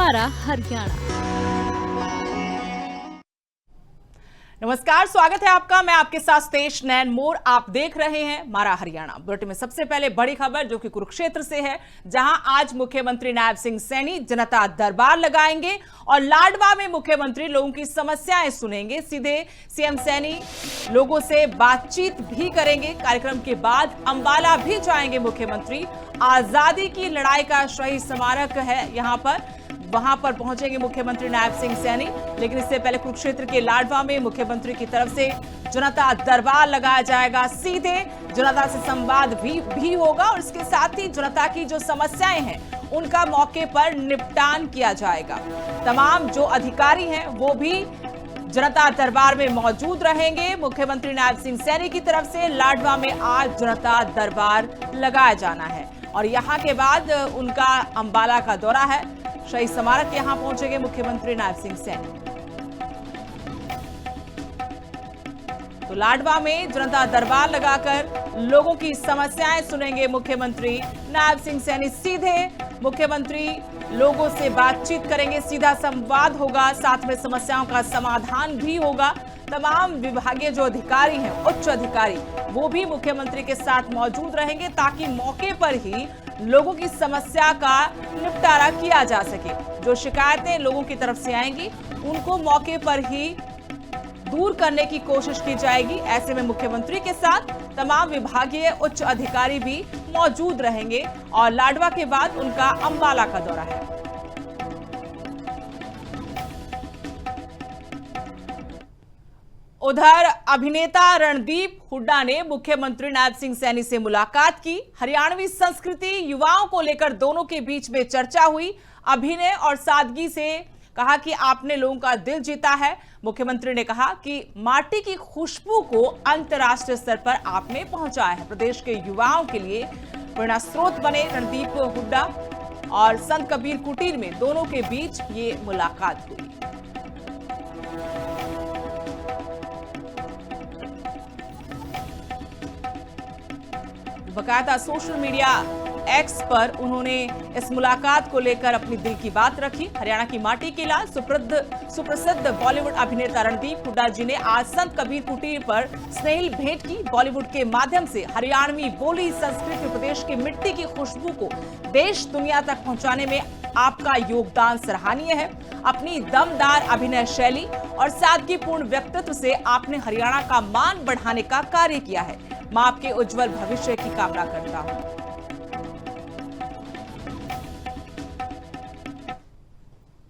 मारा हरियाणा। नमस्कार, स्वागत है आपका। मैं आपके साथ तेज नैन मोर। आप देख रहे हैं मारा हरियाणा। बुलेटिन में सबसे पहले बड़ी खबर जो कि कुरुक्षेत्र से है, जहां आज मुख्यमंत्री नायब सिंह सैनी जनता दरबार लगाएंगे और लाडवा में मुख्यमंत्री लोगों की समस्याएं सुनेंगे। सीधे सीएम सैनी लोगों से बातचीत भी करेंगे। कार्यक्रम के बाद अंबाला भी जाएंगे मुख्यमंत्री। आजादी की लड़ाई का शहीद स्मारक है यहां पर, वहां पर पहुंचेंगे मुख्यमंत्री नायब सिंह सैनी। लेकिन इससे पहले कुरुक्षेत्र के लाडवा में मुख्यमंत्री की तरफ से जनता दरबार लगाया जाएगा। सीधे जनता से संवाद भी होगा और इसके साथ ही जनता की जो समस्याएं हैं उनका मौके पर निपटान किया जाएगा। तमाम जो अधिकारी हैं वो भी जनता दरबार में मौजूद रहेंगे। मुख्यमंत्री नायब सिंह सैनी की तरफ से लाडवा में आज जनता दरबार लगाया जाना है और यहां के बाद उनका अंबाला का दौरा है। शहीद स्मारक यहां पहुंचेंगे मुख्यमंत्री नायब सिंह सैनी। तो लाडवा में जनता दरबार लगाकर लोगों की समस्याएं सुनेंगे मुख्यमंत्री नायब सिंह सैनी। सीधे मुख्यमंत्री लोगों से बातचीत करेंगे, सीधा संवाद होगा, साथ में समस्याओं का समाधान भी होगा। तमाम विभागीय जो अधिकारी हैं, उच्च अधिकारी, वो भी मुख्यमंत्री के साथ मौजूद रहेंगे ताकि मौके पर ही लोगों की समस्या का निपटारा किया जा सके। जो शिकायतें लोगों की तरफ से आएंगी उनको मौके पर ही दूर करने की कोशिश की जाएगी। ऐसे में मुख्यमंत्री के साथ तमाम विभागीय उच्च अधिकारी भी मौजूद रहेंगे और लाडवा के बाद उनका अंबाला का दौरा है। उधर अभिनेता रणदीप हुड्डा ने मुख्यमंत्री नायब सिंह सैनी से मुलाकात की। हरियाणवी संस्कृति, युवाओं को लेकर दोनों के बीच में चर्चा हुई। अभिनय और सादगी से कहा कि आपने लोगों का दिल जीता है। मुख्यमंत्री ने कहा कि माटी की खुशबू को अंतर्राष्ट्रीय स्तर पर आपने पहुंचाया है। प्रदेश के युवाओं के लिए प्रेरणा स्रोत बने रणदीप हुड्डा और संत कबीर कुटीर में दोनों के बीच ये मुलाकात हुई। बकायदा सोशल मीडिया एक्स पर उन्होंने इस मुलाकात को लेकर अपनी दिल की बात रखी। हरियाणा की माटी के लाल सुप्रसिद्ध बॉलीवुड अभिनेता रणदीप हुड्डा जी ने आज संत कबीर कुटीर पर स्नेहिल भेंट की। बॉलीवुड के माध्यम से हरियाणवी बोली, संस्कृति, प्रदेश की मिट्टी की खुशबू को देश दुनिया तक पहुंचाने में आपका योगदान सराहनीय है। अपनी दमदार अभिनय शैली और सादगीपूर्ण व्यक्तित्व से आपने हरियाणा का मान बढ़ाने का कार्य किया है। मैं आपके उज्जवल भविष्य की कामना करता हूं।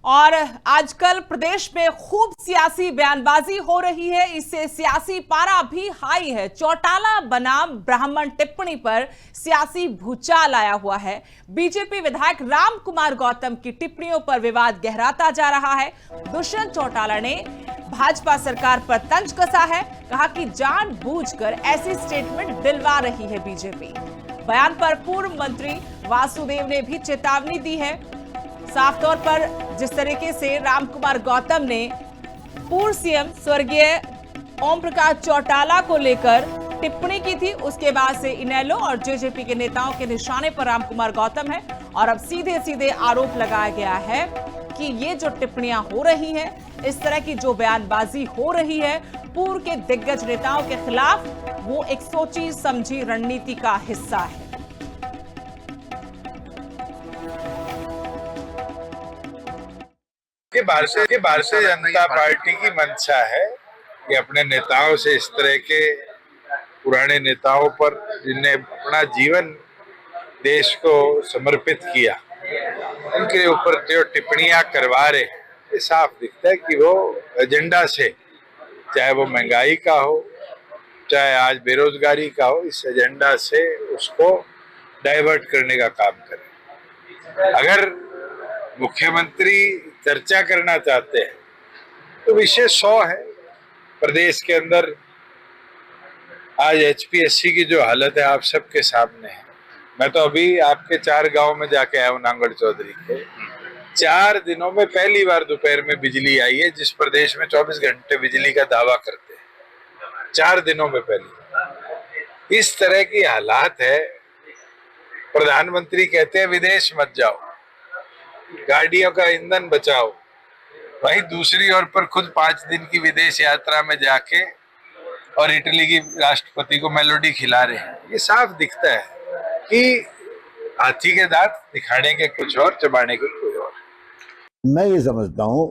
और आजकल प्रदेश में खूब सियासी बयानबाजी हो रही है, इससे सियासी पारा भी हाई है। चौटाला बनाम ब्राह्मण टिप्पणी पर सियासी भूचाल आया हुआ है। बीजेपी विधायक राम कुमार गौतम की टिप्पणियों पर विवाद गहराता जा रहा है। दुष्यंत चौटाला ने भाजपा सरकार पर तंज कसा है, कहा कि जानबूझकर ऐसी स्टेटमेंट दिलवा रही है बीजेपी। बयान पर पूर्व मंत्री वासुदेव ने भी चेतावनी दी है। साफ तौर पर जिस तरीके से राम कुमार गौतम ने पूर्व सीएम स्वर्गीय ओम प्रकाश चौटाला को लेकर टिप्पणी की थी, उसके बाद से इनेलो और जेजेपी के नेताओं के निशाने पर राम कुमार गौतम है और अब सीधे सीधे आरोप लगाया गया है कि ये जो टिप्पणियां हो रही हैं, इस तरह की जो बयानबाजी हो रही है पूर्व के दिग्गज नेताओं के खिलाफ, वो एक सोची समझी रणनीति का हिस्सा है। भारतीय जनता पार्टी की मंशा है कि अपने नेताओं से, इस तरह के पुराने नेताओं पर जिन्हें अपना जीवन देश को समर्पित किया, उनके ऊपर जो टिप्पणियां करवा रहे हैं, ये साफ दिखता है कि वो एजेंडा से, चाहे वो महंगाई का हो, चाहे आज बेरोजगारी का हो, इस एजेंडा से उसको डाइवर्ट करने का काम करें। अगर मुख्यमंत्री चर्चा करना चाहते हैं तो विषय 100 है। प्रदेश के अंदर आज एचपीएससी की जो हालत है आप सबके सामने है। मैं तो अभी आपके 4 गांव में जाके आया हूँ, नांगड़ चौधरी के। 4 दिनों में पहली बार दोपहर में बिजली आई है, जिस प्रदेश में 24 घंटे बिजली का दावा करते हैं, 4 दिनों में पहली। इस तरह की हालात है। प्रधानमंत्री कहते हैं विदेश मत जाओ, गाड़ियों का ईंधन बचाओ, वहीं दूसरी ओर पर खुद 5 दिन की विदेश यात्रा में जाके और इटली की राष्ट्रपति को मेलोडी खिला रहे हैं। ये साफ दिखता है कि हाथी के दांत दिखाने के कुछ और, चबाने के कोई और। मैं ये समझता हूँ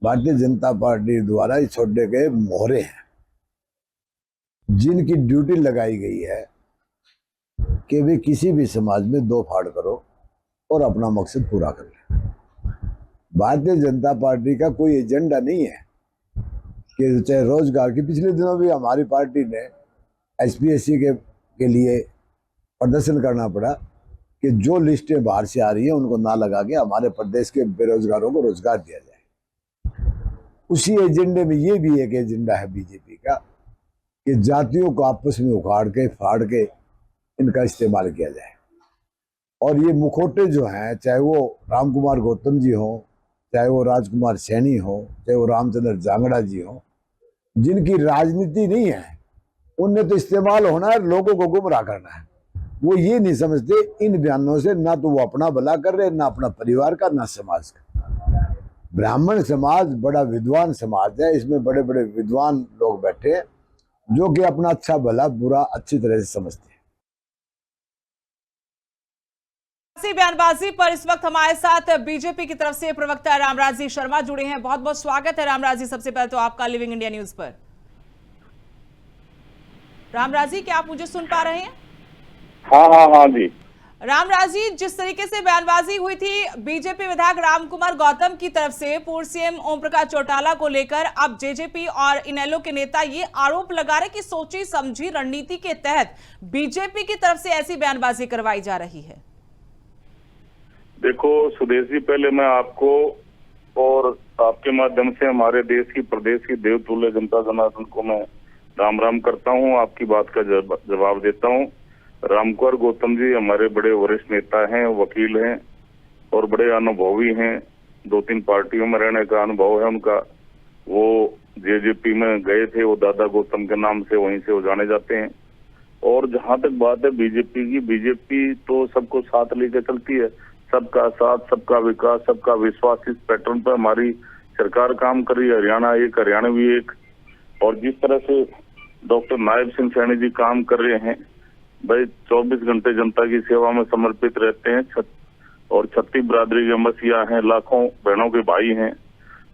भारतीय जनता पार्टी द्वारा ये छोड़े गए मोहरे हैं जिनकी ड्यूटी लगाई गई है कि वे किसी भी समाज में दो फाड़ करो और अपना मकसद पूरा कर ले। भारतीय जनता पार्टी का कोई एजेंडा नहीं है कि चाहे रोजगार की, पिछले दिनों भी हमारी पार्टी ने एसपीएससी के लिए प्रदर्शन करना पड़ा कि जो लिस्टें बाहर से आ रही हैं उनको ना लगा के हमारे प्रदेश के बेरोजगारों को रोजगार दिया जाए। उसी एजेंडे में ये भी एक एजेंडा है बीजेपी का कि जातियों को आपस में उखाड़ के फाड़ के इनका इस्तेमाल किया जाए। और ये मुखौटे जो हैं, चाहे वो राम कुमार गौतम जी हो, चाहे वो राजकुमार सैनी हो, चाहे वो रामचंद्र जांगड़ा जी हो, जिनकी राजनीति नहीं है, उनने तो इस्तेमाल होना है, लोगों को गुमराह करना है। वो ये नहीं समझते इन बयानों से ना तो वो अपना भला कर रहे, ना अपना परिवार का, ना समाज का। ब्राह्मण समाज बड़ा विद्वान समाज है, इसमें बड़े बड़े विद्वान लोग बैठे हैं जो कि अपना अच्छा भला बुरा अच्छी तरह से समझते हैं। बयानबाजी पर इस वक्त हमारे साथ बीजेपी की तरफ से प्रवक्ता रामराज जी शर्मा जुड़े हैं। बहुत बहुत स्वागत है रामराज जी, सबसे पहले तो आपका लिविंग इंडिया न्यूज पर। रामराज जी, क्या आप मुझे सुन पा रहे हैं? हाँ जी। रामराज जी, जिस तरीके से बयानबाजी हुई थी बीजेपी विधायक रामकुमार गौतम की तरफ से पूर्व सीएम ओम प्रकाश चौटाला को लेकर, अब जेजेपी और इनेलो के नेता ये आरोप लगा रहे कि सोची समझी रणनीति के तहत बीजेपी की तरफ से ऐसी बयानबाजी करवाई जा रही है। देखो सुदेश जी, पहले मैं आपको और आपके माध्यम से हमारे देश की प्रदेश की देवतुल्य जनता जनार्दन को मैं राम राम करता हूं, आपकी बात का जवाब देता हूं। रामकुमार गौतम जी हमारे बड़े वरिष्ठ नेता हैं, वकील हैं और बड़े अनुभवी हैं। 2-3 पार्टियों में रहने का अनुभव है उनका। वो जेजेपी में गए थे, वो दादा गौतम के नाम से वहीं से वो जाने जाते हैं। और जहां तक बात है बीजेपी की, बीजेपी तो सबको साथ लेकर चलती है, सबका साथ, सबका विकास, सबका विश्वास, इस पैटर्न पर हमारी सरकार काम कर रही है। हरियाणा एक, हरियाणवी एक। और जिस तरह से डॉक्टर नायब सिंह सैनी जी काम कर रहे हैं, भाई 24 घंटे जनता की सेवा में समर्पित रहते हैं और छत्ती बिरादरी के मसीहा हैं, लाखों बहनों के भाई हैं।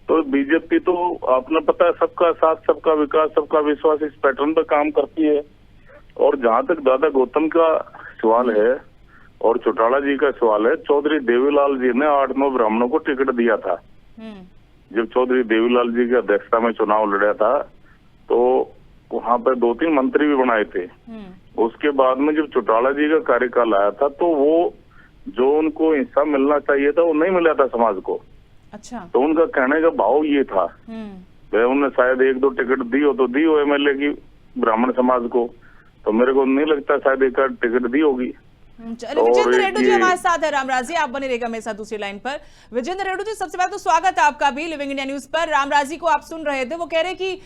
तो बीजेपी तो आपने पता है सबका साथ, सबका विकास, सबका विश्वास, इस पैटर्न पर काम करती है। और जहां तक दादा गौतम का सवाल है और चौटाला जी का सवाल है, चौधरी देवीलाल जी ने 8-9 ब्राह्मणों को टिकट दिया था। जब चौधरी देवीलाल जी की अध्यक्षता में चुनाव लड़ा था तो वहां पर 2-3 मंत्री भी बनाए थे। उसके बाद में जब चौटाला जी का कार्यकाल आया था तो वो जो उनको हिस्सा मिलना चाहिए था वो नहीं मिला था समाज को। अच्छा। तो उनका कहने का भाव ये था, वह उन्हें शायद 1-2 टिकट दी हो तो दी हो एमएलए की ब्राह्मण समाज को, तो मेरे को नहीं लगता शायद एक टिकट दी होगी। चलिए, विजेंद्र रेड्डू जी हमारे साथ है। रामराज जी, आप बने रहेगा मेरे साथ दूसरी लाइन पर। विजेंद्र रेड्डू जी, सबसे पहले तो स्वागत है आपका भी लिविंग इंडिया न्यूज पर। रामराज जी को आप सुन रहे थे, वो कह रहे कि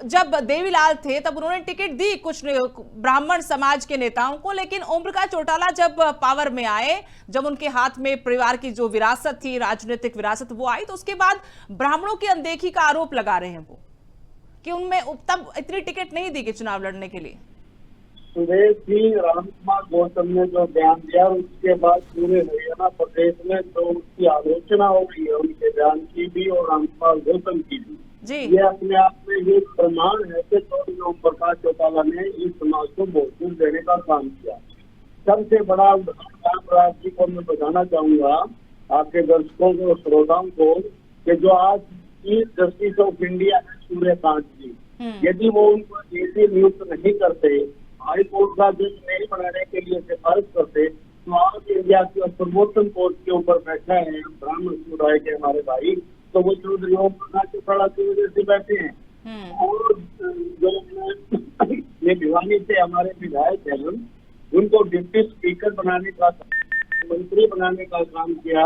जब देवीलाल थे तब उन्होंने टिकट दी कुछ ब्राह्मण समाज के नेताओं को, लेकिन ओम प्रकाश चौटाला जब पावर में आए, जब उनके हाथ में परिवार की जो विरासत थी, राजनीतिक विरासत, वो आई, तो उसके बाद ब्राह्मणों की अनदेखी का आरोप लगा रहे हैं वो कि उनमें तब इतनी टिकट नहीं दी कि चुनाव लड़ने के लिए। सुरेश जी, रामकुमार गौतम ने जो बयान दिया उसके बाद पूरे हरियाणा प्रदेश में तो उसकी आलोचना हो रही है, उनके बयान की भी और रामकुमार गौतम की भी जी। ये अपने आप में ये प्रमाण है कि चौधरी ओम प्रकाश चौटाला ने इस समाज को बहुमत देने का काम किया। सबसे बड़ा रामराज जी को मैं बताना चाहूंगा, आपके दर्शकों को और श्रोताओं को, कि जो आज चीफ जस्टिस ऑफ इंडिया है सूर्यकांत जी, यदि वो उनको जेसी नियुक्त नहीं करते, हाई कोर्ट का जज नहीं बनाने के लिए सिफारिश करते, तो आज इंडिया की सर्वोत्तम कोर्ट के ऊपर बैठा है ब्राह्मण समुदाय के हमारे भाई, तो वो चौधरी ओम प्रकाश चौटाला की वजह से बैठे हैं। और जो ये भिवानी से हमारे विधायक हैं, उनको डिप्टी स्पीकर बनाने का, मंत्री बनाने का काम किया,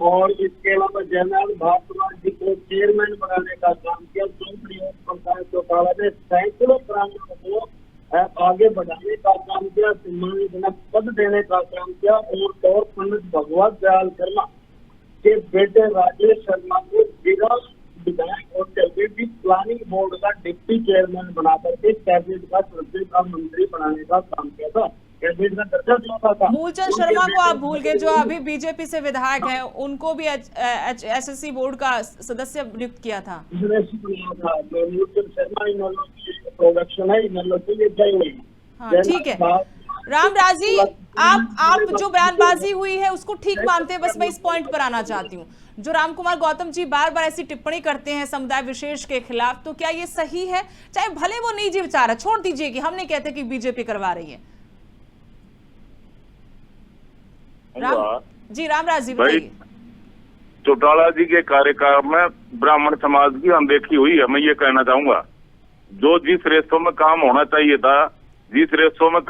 और इसके अलावा जयनाल भारद्वाज जी को चेयरमैन बनाने का काम किया। चौधरी ओम प्रकाश चौटाला ने सैकड़ों ब्राह्मणों को आगे बढ़ाने का काम किया, सम्मानजनक पद देने का काम किया और पंडित भगवत दयाल शर्मा के बेटे राजेश शर्मा को जिला विधायक और कैबिनेट प्लानिंग बोर्ड का डिप्टी चेयरमैन बना करके कैबिनेट का दर्जे का मंत्री बनाने का काम किया था। कैबिनेट का दर्जा दिया था। मूलचंद शर्मा को आप भूल गए, जो अभी बीजेपी से विधायक हैं, उनको भी एसएससी बोर्ड का सदस्य नियुक्त किया था। मूलचंद शर्मा प्रोडक्शन है, हाँ ठीक है। रामराज जी, आप जो बयानबाजी हुई है उसको ठीक मानते हैं, बस मैं इस पॉइंट पर आना चाहती हूँ। जो रामकुमार गौतम जी बार बार ऐसी टिप्पणी करते हैं समुदाय विशेष के खिलाफ, तो क्या ये सही है? चाहे भले वो निजी विचार है, छोड़ दीजिए कि हम नहीं कहते कि बीजेपी करवा रही है। रामराज जी बताइए। चौटाला जी के कार्यकाल में ब्राह्मण समाज की अनदेखी हुई है। मैं ये कहना चाहूंगा, जो जिस रेशो में काम होना चाहिए था, जिस रेशो में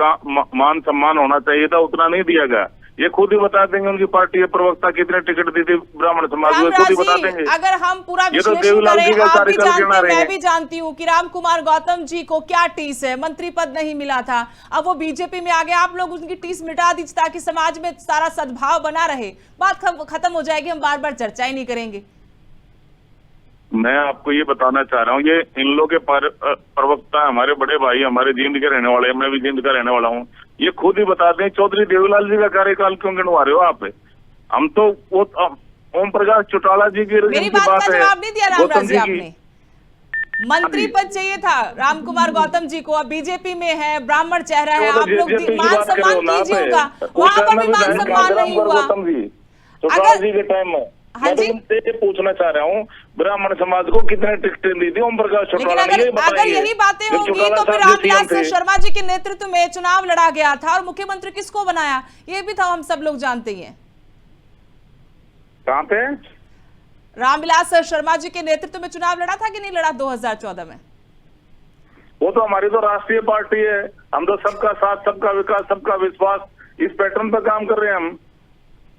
मान सम्मान होना चाहिए था, उतना नहीं दिया गया। ये खुद ही बता देंगे उनकी पार्टी के प्रवक्ता कितने टिकट दी थी ब्राह्मण समाज को, खुद ही बता देंगे। अगर हम पूरा विश्लेषण करें, आप भी जानते हैं, मैं भी जानती हूँ कि रामकुमार गौतम जी को क्या टीस है, मंत्री पद नहीं मिला था, अब वो बीजेपी में आ गए। आप लोग उनकी टीस मिटा दीजिए ताकि समाज में सारा सद्भाव बना रहे, बात खत्म हो जाएगी, हम बार बार चर्चा ही नहीं करेंगे। मैं आपको ये बताना चाह रहा हूँ, ये इन लोग के प्रवक्ता हमारे बड़े भाई, हमारे जींद के रहने वाले, मैं भी जींद का रहने वाला हूँ, ये खुद ही बताते हैं। चौधरी देवीलाल जी का कार्यकाल क्यों गिनवा रहे हो आप? हम तो वो ओम प्रकाश चौटाला जी की मेरी बात का जवाब नहीं दिया रामराज जी आपने। मंत्री पद चाहिए था रामकुमार गौतम जी को, अब बीजेपी में है, ब्राह्मण चेहरा है, आप लोग मान सम्मान कीजिए उनका, वहां पर भी मान सम्मान नहीं हुआ। चौटाला जी के टाइम में हाँ जी, पूछना चाह रहा हूँ, ब्राह्मण समाज को कितने टिकटें दी थी ओम प्रकाश चौटाला ने? अगर यही बातें होंगी तो फिर रामविलास शर्मा जी के नेतृत्व में चुनाव लड़ा गया था और मुख्यमंत्री किसको बनाया, ये भी था, हम सब लोग जानते ही हैं। कहाँ पे रामविलास शर्मा जी के नेतृत्व में चुनाव लड़ा था कि नहीं लड़ा 2014 में? वो तो हमारी तो राष्ट्रीय पार्टी है, हम तो सबका साथ, सबका विकास, सबका विश्वास, इस पैटर्न पर काम कर रहे हैं हम।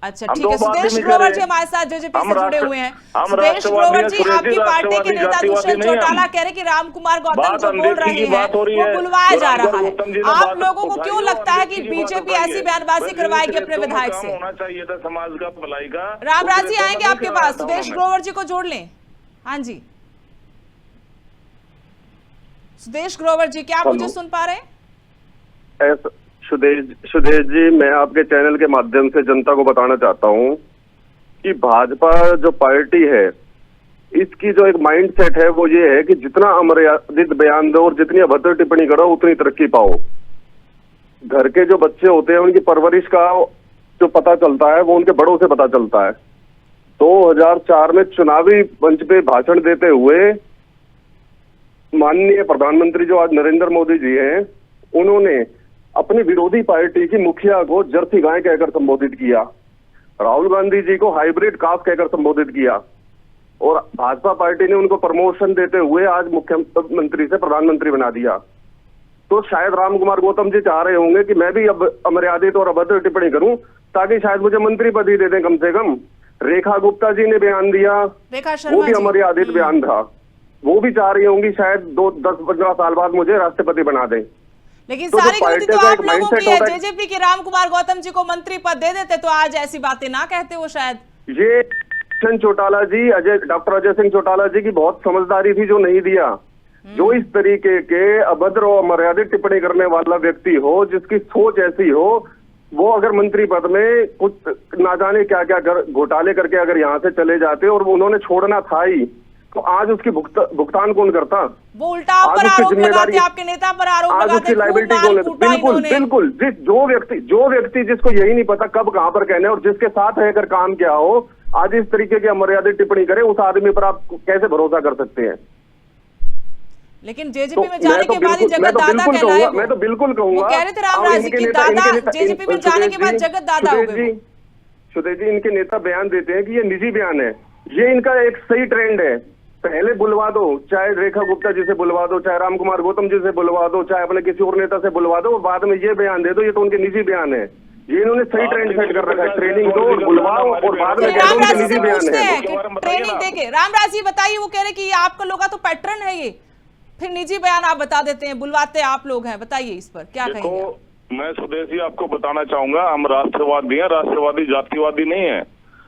अच्छा ठीक है। सुदेश ग्रोवर जी हमारे साथ जेजेपी से जुड़े हुए हैं। सुदेश ग्रोवर जी, आपकी पार्टी के नेता दुष्यंत चौटाला कह रहे कि रामकुमार गौतम जो बोल रहे हैं वो बुलवाया जा रहा है। आप लोगों को क्यों लगता है कि बीजेपी ऐसी बयानबाजी करवाएगी अपने विधायक से? होना चाहिए था समाज का भलाई का। रामराज जी आएंगे आपके पास, सुदेश ग्रोवर जी को जोड़ लें। हाँ जी सुदेश ग्रोवर जी, क्या आप मुझे सुन पा रहे हैं? सुदेश जी, मैं आपके चैनल के माध्यम से जनता को बताना चाहता हूं कि भाजपा जो पार्टी है, इसकी जो एक माइंडसेट है वो ये है कि जितना अमर्यादित बयान दो और जितनी अभद्र टिप्पणी करो उतनी तरक्की पाओ। घर के जो बच्चे होते हैं उनकी परवरिश का जो पता चलता है वो उनके बड़ों से पता चलता है। 2004 में चुनावी मंच पे भाषण देते हुए माननीय प्रधानमंत्री जो आज नरेंद्र मोदी जी हैं, उन्होंने अपनी विरोधी पार्टी की मुखिया को जर्सी गाय कहकर संबोधित किया, राहुल गांधी जी को हाइब्रिड काफ कहकर संबोधित किया, और भाजपा पार्टी ने उनको प्रमोशन देते हुए आज मुख्यमंत्री से प्रधानमंत्री बना दिया। तो शायद रामकुमार गौतम जी चाह रहे होंगे कि मैं भी अब अमर्यादित और अभद्र टिप्पणी करूं ताकि शायद मुझे मंत्री पद ही दे दें कम से कम। रेखा गुप्ता जी ने बयान दिया, वो भी अमर्यादित बयान था, वो भी चाह रही होंगी शायद 10-15 साल बाद मुझे राष्ट्रपति बना दें। लेकिन सारी गलती तो आप लोगों की है। जेजेपी के रामकुमार गौतम जी को मंत्री पद दे देते तो आज ऐसी बातें ना कहते वो शायद। ये चौटाला जी, डॉक्टर अजय सिंह चौटाला जी की बहुत समझदारी थी जो नहीं दिया। जो इस तरीके के अभद्र और अमर्यादित टिप्पणी करने वाला व्यक्ति हो, जिसकी सोच ऐसी हो, वो अगर मंत्री पद में कुछ ना जाने क्या क्या घोटाले करके अगर यहाँ से चले जाते और उन्होंने छोड़ना था ही, तो आज उसकी भुगतान कौन करता? वो उल्टा आप पर आरोप लगाते, आपके नेता पर आरोप लगाते, आज उसकी लाइबिलिटी कौन लेता? बिल्कुल जो व्यक्ति जिसको यही नहीं पता कब कहां पर कहने और जिसके साथ रहकर काम क्या हो, आज इस तरीके की अमर्यादित टिप्पणी करे, उस आदमी पर आप कैसे भरोसा कर सकते हैं? लेकिन जेजेपी में जाने के बाद जगत दादा कहलाए। मैं तो बिल्कुल कहूंगा, कह रहे थे रामराज जी की दादा जेजेपी में जाने के बाद जगत दादा हो गए। सुदेश जी, इनके नेता बयान देते हैं कि ये निजी बयान है, ये इनका एक सही ट्रेंड है। पहले बुलवा दो, चाहे रेखा गुप्ता जी से बुलवा दो, चाहे रामकुमार गौतम जी से बुलवा दो, चाहे अपने किसी और नेता से बुलवा दो, बाद में ये बयान दे दो, ये तो उनके निजी बयान है। ये इन्होंने सही ट्रेंड सेट कर रखा है, ट्रेनिंग दो और बुलवाओ और बाद में रामराज जी से पूछते हैं कि ट्रेनिंग देके। रामराज जी बताइए, वो कह रहे कि ये आपका लोग का तो पैटर्न है, ये फिर निजी बयान आप बता देते हैं, बुलवाते आप लोग हैं, बताइए इस पर क्या कहेंगे? देखो, मैं स्वदेशी आपको बताना चाहूंगा, हम राष्ट्रवादी हैं, राष्ट्रवादी जातिवादी नहीं है।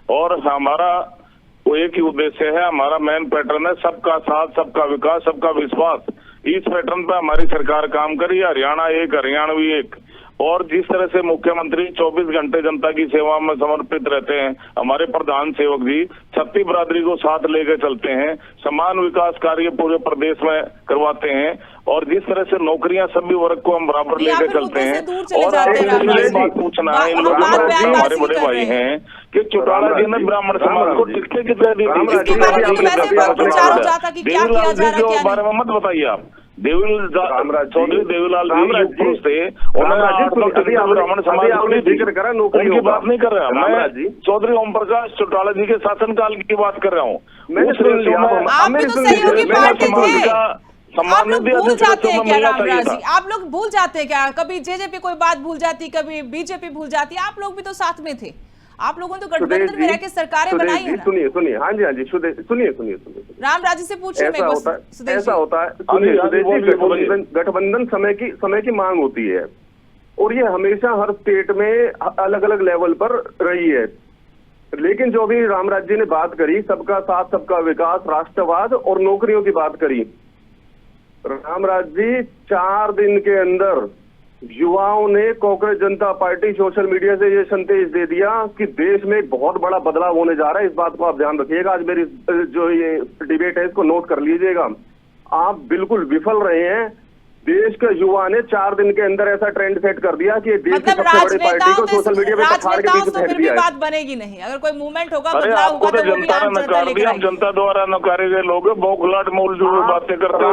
और हमारा वो एक ही उद्देश्य है, हमारा मेन पैटर्न है सबका साथ, सबका विकास, सबका विश्वास। इस पैटर्न पे हमारी सरकार काम करी। हरियाणा एक, हरियाणवी एक। और जिस तरह से मुख्यमंत्री 24 घंटे जनता की सेवा में समर्पित रहते हैं, हमारे प्रधान सेवक जी छत्ती बिरादरी को साथ लेकर चलते हैं, समान विकास कार्य पूरे प्रदेश में करवाते हैं, और जिस तरह से नौकरियां सभी वर्ग को हम बराबर लेकर चलते हैं। और एक बात पूछना है, इन लोगों को हमारे बड़े भाई हैं कि चौटाला जी ने ब्राह्मण समाज को टिकटें कितने दी थी, के बारे में मत बताइए आप। चौधरी देवीलाल जी पुरुष थे, ब्राह्मण समाज को जिक्र करा, नौकरी की बात नहीं कर रहा मैं। चौधरी ओम प्रकाश चौटाला जी के शासनकाल की बात कर रहा हूँ। आप लोग भूल जाते हैं क्या रामराज जी? आप लोग भूल जाते हैं क्या? कभी जेजेपी कोई बात भूल जाती, कभी बीजेपी भूल जाती। आप लोग भी तो साथ में थे, आप लोगों ने तो गठबंधन में रह के सरकारें बनाई है ना। सुनिए, हाँ जी, सुनिए रामराज जी से पूछिए। ऐसा होता है गठबंधन समय की मांग होती है, और ये हमेशा हर स्टेट में अलग अलग लेवल पर रही है। लेकिन जो भी रामराज जी ने बात करी, सबका साथ, सबका विकास, राष्ट्रवाद और नौकरियों की बात करी, रामराज जी 4 दिन के अंदर युवाओं ने कांग्रेस जनता पार्टी सोशल मीडिया से ये संदेश दे दिया कि देश में एक बहुत बड़ा बदलाव होने जा रहा है। इस बात को आप ध्यान रखिएगा। आज मेरी जो ये डिबेट है इसको नोट कर लीजिएगा। आप बिल्कुल विफल रहे हैं। देश के युवा ने 4 दिन के अंदर ऐसा ट्रेंड सेट कर दिया कि देश की सबसे बड़ी पार्टी को सोशल मीडिया पे पछाड़ के पीछे फेंक दिया है। बात बनेगी नहीं अगर कोई मूवमेंट होगा, बदलाव होगा, तो जनता ने नकार दिया। जनता द्वारा नकारे गए लोग बौखलाहट मूल जो बातें करते हैं।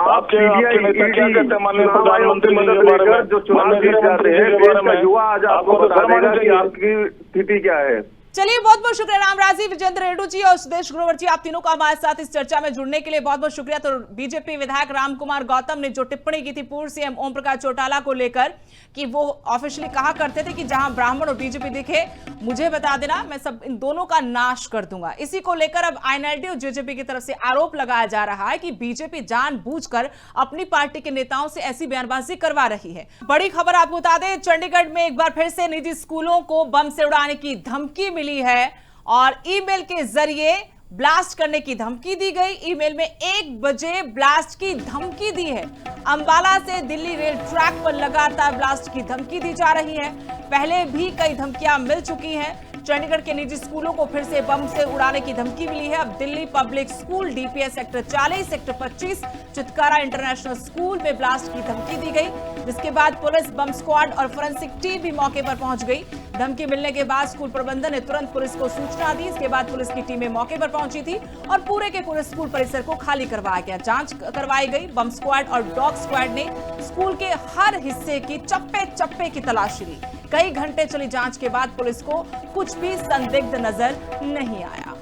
आपके क्या कहते हैं माननीय प्रधानमंत्री के बारे में, जो चुनाव जीत जाते हैं, देश का युवा आज आपको बता देगा कि आपकी स्थिति क्या है। चलिए, बहुत बहुत शुक्रिया रामराज जी, विजेंद्र रेड्डू जी और सुदेश ग्रोवर जी, आप तीनों का हमारे साथ इस चर्चा में जुड़ने के लिए बहुत बहुत शुक्रिया। तो बीजेपी विधायक रामकुमार गौतम ने जो टिप्पणी की थी पूर्व सीएम ओम प्रकाश चौटाला को लेकर कि वो ऑफिशियली कहा करते थे कि जहां ब्राह्मण और बीजेपी दिखे मुझे बता देना, मैं सब इन दोनों का नाश कर दूंगा। इसी को लेकर अब आईएनएलडी और जेजेपी की तरफ से आरोप लगाया जा रहा है कि बीजेपी जानबूझकर अपनी पार्टी के नेताओं से ऐसी बयानबाजी करवा रही है। बड़ी खबर आपको बता दें, चंडीगढ़ में एक बार फिर से निजी स्कूलों को बम से उड़ाने की धमकी मिली है और ईमेल के जरिए ब्लास्ट करने की धमकी दी गई। ईमेल में 1 बजे ब्लास्ट की धमकी दी है। अंबाला से दिल्ली रेल ट्रैक पर लगातार ब्लास्ट की धमकी दी जा रही है। पहले भी कई धमकियां मिल चुकी हैं। चंडीगढ़ के निजी स्कूलों को फिर से बम से उड़ाने की धमकी मिली है। अब Delhi public school, DPS sector 40, sector 25, Chitkara international school में ब्लास्ट की धमकी दी गई, जिसके बाद पुलिस, बम स्क्वाड और फोरेंसिक टीम भी मौके पर पहुंच गई। धमकी मिलने के बाद स्कूल प्रबंधन ने तुरंत पुलिस को सूचना दी। इसके बाद पुलिस की टीमें मौके पर पहुंची थी और पूरे के पूरे स्कूल परिसर को खाली करवाया गया। जांच करवाई गई। बम स्क्वाड और डॉग स्क्वाड ने स्कूल के हर हिस्से की चप्पे चप्पे की तलाशी ली। कई घंटे चली जांच के बाद पुलिस को कुछ भी संदिग्ध नजर नहीं आया।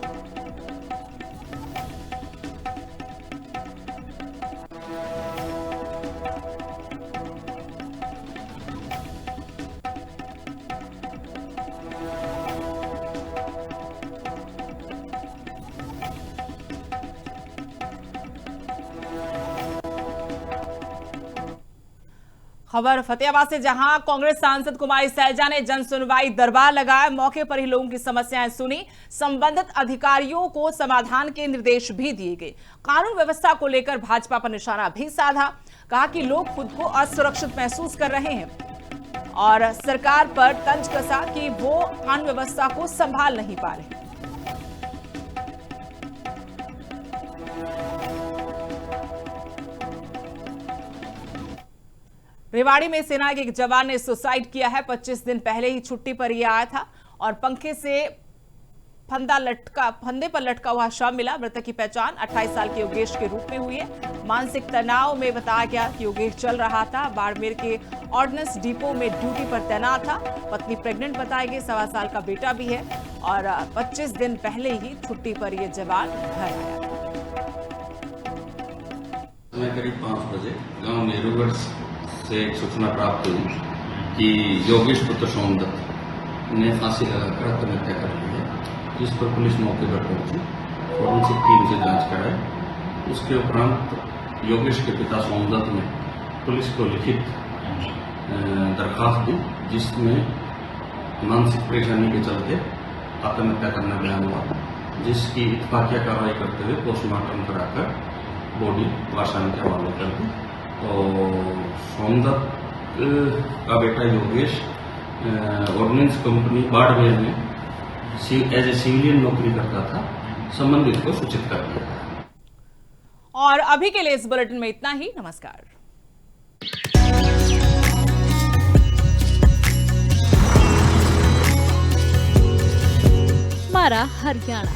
खबर फतेहाबाद से, जहां कांग्रेस सांसद कुमारी सैलजा ने जन सुनवाई दरबार लगाया। मौके पर ही लोगों की समस्याएं सुनी। संबंधित अधिकारियों को समाधान के निर्देश भी दिए गए। कानून व्यवस्था को लेकर भाजपा पर निशाना भी साधा। कहा कि लोग खुद को असुरक्षित महसूस कर रहे हैं और सरकार पर तंज कसा कि वो कानून व्यवस्था को संभाल नहीं पा रहे। रेवाड़ी में सेना के एक जवान ने सुसाइड किया है। 25 दिन पहले ही छुट्टी पर यह आया था और पंखे से फंदे पर लटका हुआ शव मिला। मृतक की पहचान 28 साल के योगेश के रूप में हुई है। मानसिक तनाव में बताया गया कि योगेश चल रहा था। बाड़मेर के ऑर्डिनेंस डिपो में ड्यूटी पर तैनात था। पत्नी प्रेग्नेंट बताई गई, 1.25 साल का बेटा भी है और 25 दिन पहले ही छुट्टी पर यह जवान घर आया। करीब 5 बजे गाँव नेहरूगढ़ से एक सूचना प्राप्त हुई कि योगेश पुत्र सोमदत्त ने फांसी लगाकर आत्महत्या कर ली है, जिस पर पुलिस मौके पर पहुंची, फोरेंसिक टीम से जांच कराई उसके उपरांत योगेश के पिता सोमदत्त ने पुलिस को लिखित दरखास्त दी, जिसमें मानसिक परेशानी के चलते आत्महत्या करना बयान हुआ, जिसकी इत्फाकिया कार्रवाई करते हुए पोस्टमार्टम कराकर बॉडी वासानी के हवाले कर दी। और सोमदत्त का बेटा योगेश ऑर्डिनेंस कंपनी बाड़मेर में एज ए सिविलियन नौकरी करता था, संबंधित को सूचित कर दिया। और अभी के लिए इस बुलेटिन में इतना ही। नमस्कार। मारा हरियाणा।